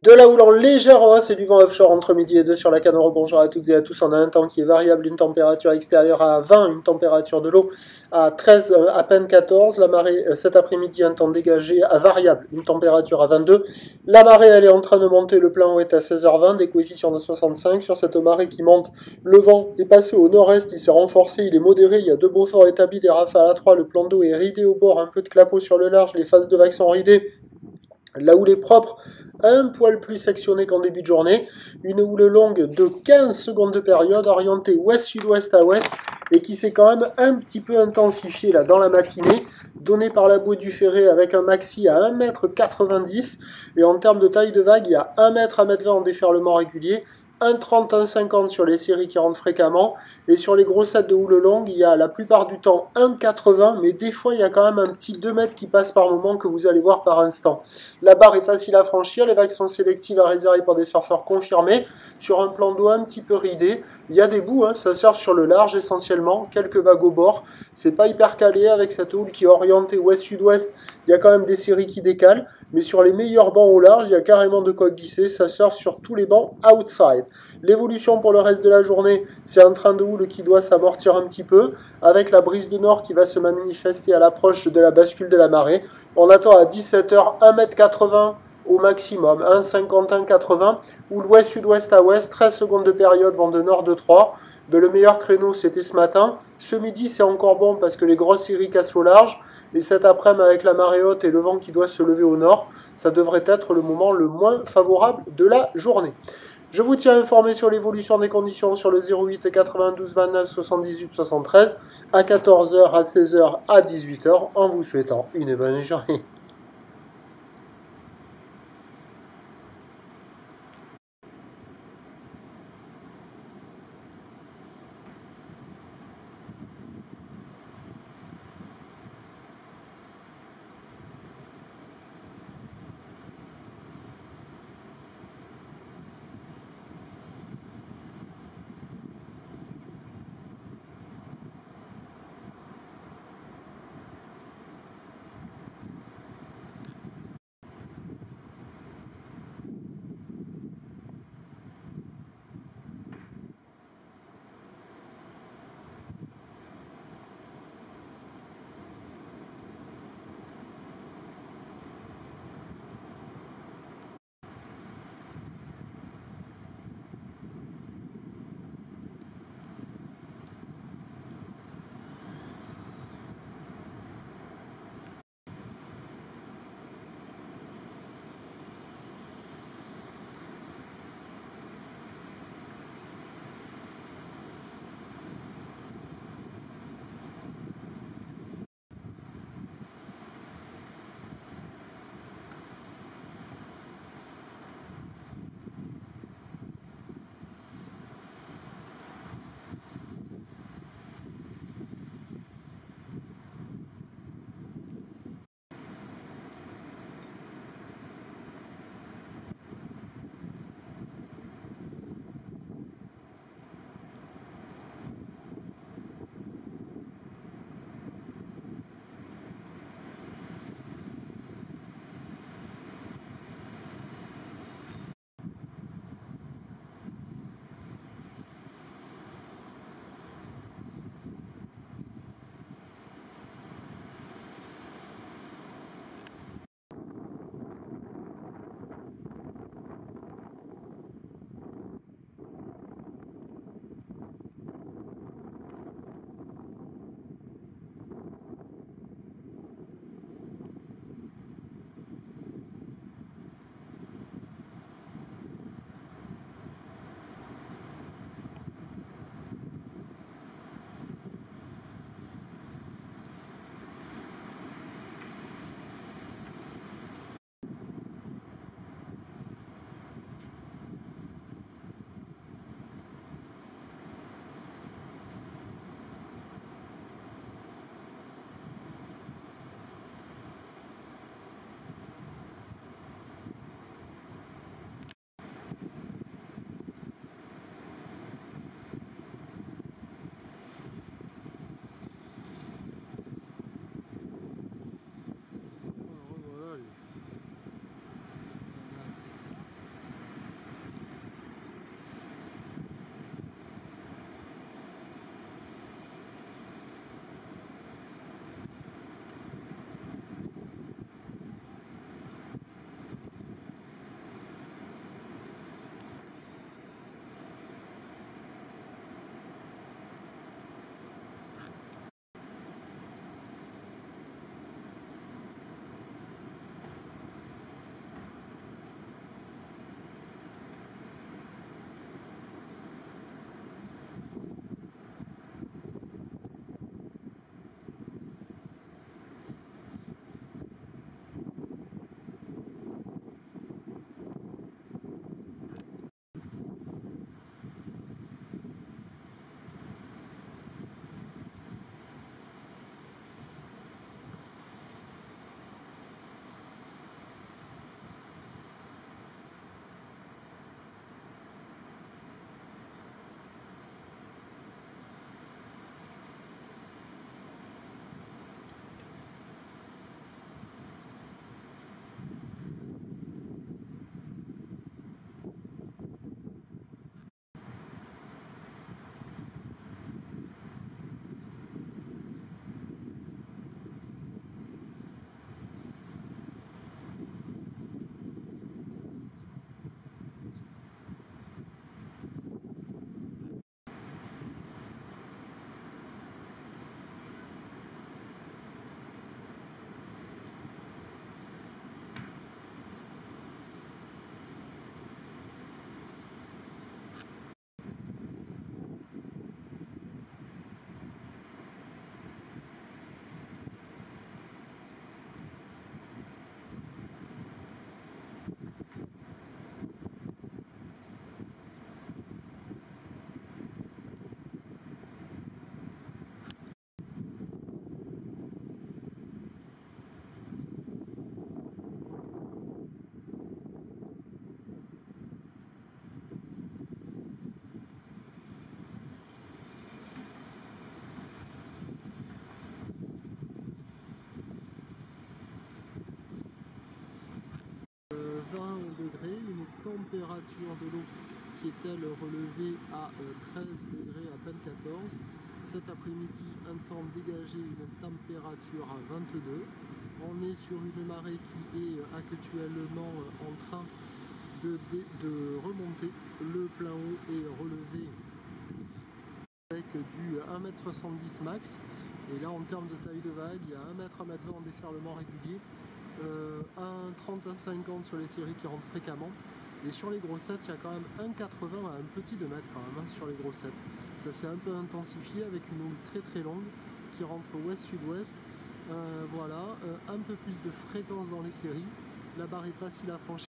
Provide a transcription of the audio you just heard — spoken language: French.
De la houle en légère hausse et du vent offshore entre midi et 2 sur la Canoro. Bonjour à toutes et à tous. On a un temps qui est variable, une température extérieure à 20, une température de l'eau à 13, à peine 14. La marée cet après-midi, un temps dégagé à variable, une température à 22. La marée, elle est en train de monter. Le plein eau est à 16h20, des coefficients de 65. Sur cette marée qui monte, le vent est passé au nord-est, il s'est renforcé, il est modéré. Il y a deux beaux forts établis, des rafales à 3. Le plan d'eau est ridé au bord, un peu de clapot sur le large. Les phases de vagues sont ridées. La houle est propre, un poil plus sectionnée qu'en début de journée. Une houle longue de 15 secondes de période, orientée ouest-sud-ouest à ouest, et qui s'est quand même un petit peu intensifiée là dans la matinée, donnée par la bouée du Ferré avec un maxi à 1,90 m. Et en termes de taille de vague, il y a 1 m à 1,20 m en déferlement régulier, 1,30 1,50 sur les séries qui rentrent fréquemment, et sur les gros sets de houle longue, il y a la plupart du temps 1,80, mais des fois il y a quand même un petit 2 mètres qui passe par moment que vous allez voir par instant. La barre est facile à franchir, les vagues sont sélectives à réserver pour des surfeurs confirmés, sur un plan d'eau un petit peu ridé. Il y a des bouts, ça surfe sur le large essentiellement, quelques vagues au bord. C'est pas hyper calé avec cette houle qui est orientée ouest-sud-ouest, il y a quand même des séries qui décalent, mais sur les meilleurs bancs au large, il y a carrément de quoi glisser, ça surfe sur tous les bancs outside. L'évolution pour le reste de la journée, c'est un train de houle qui doit s'amortir un petit peu, avec la brise de nord qui va se manifester à l'approche de la bascule de la marée. On attend à 17h 1,80 m au maximum, 1,50 1,80, ou l'ouest-sud-ouest à ouest, 13 secondes de période, vent de nord de 3. Le meilleur créneau, c'était ce matin. Ce midi, c'est encore bon parce que les grosses séries cassent au large. Et cet après-midi, avec la marée haute et le vent qui doit se lever au nord, ça devrait être le moment le moins favorable de la journée. Je vous tiens informé sur l'évolution des conditions sur le 08 92 29 78 73 à 14h, à 16h, à 18h en vous souhaitant une bonne journée. température de l'eau qui est elle relevée à 13 degrés, à peine 14. Cet après-midi, un temps dégagé, une température à 22. On est sur une marée qui est actuellement en train de remonter. Le plein haut est relevé avec du 1,70 m max. Et là, en termes de taille de vague, il y a 1 m, 1,20 m en déferlement régulier. 1,30 à 50 sur les séries qui rentrent fréquemment. Et sur les grossettes, il y a quand même 1,80 à un petit 2 mètres quand même, sur les grossettes. Ça s'est un peu intensifié avec une houle très très longue qui rentre ouest-sud-ouest. Voilà, un peu plus de fréquence dans les séries. La barre est facile à franchir.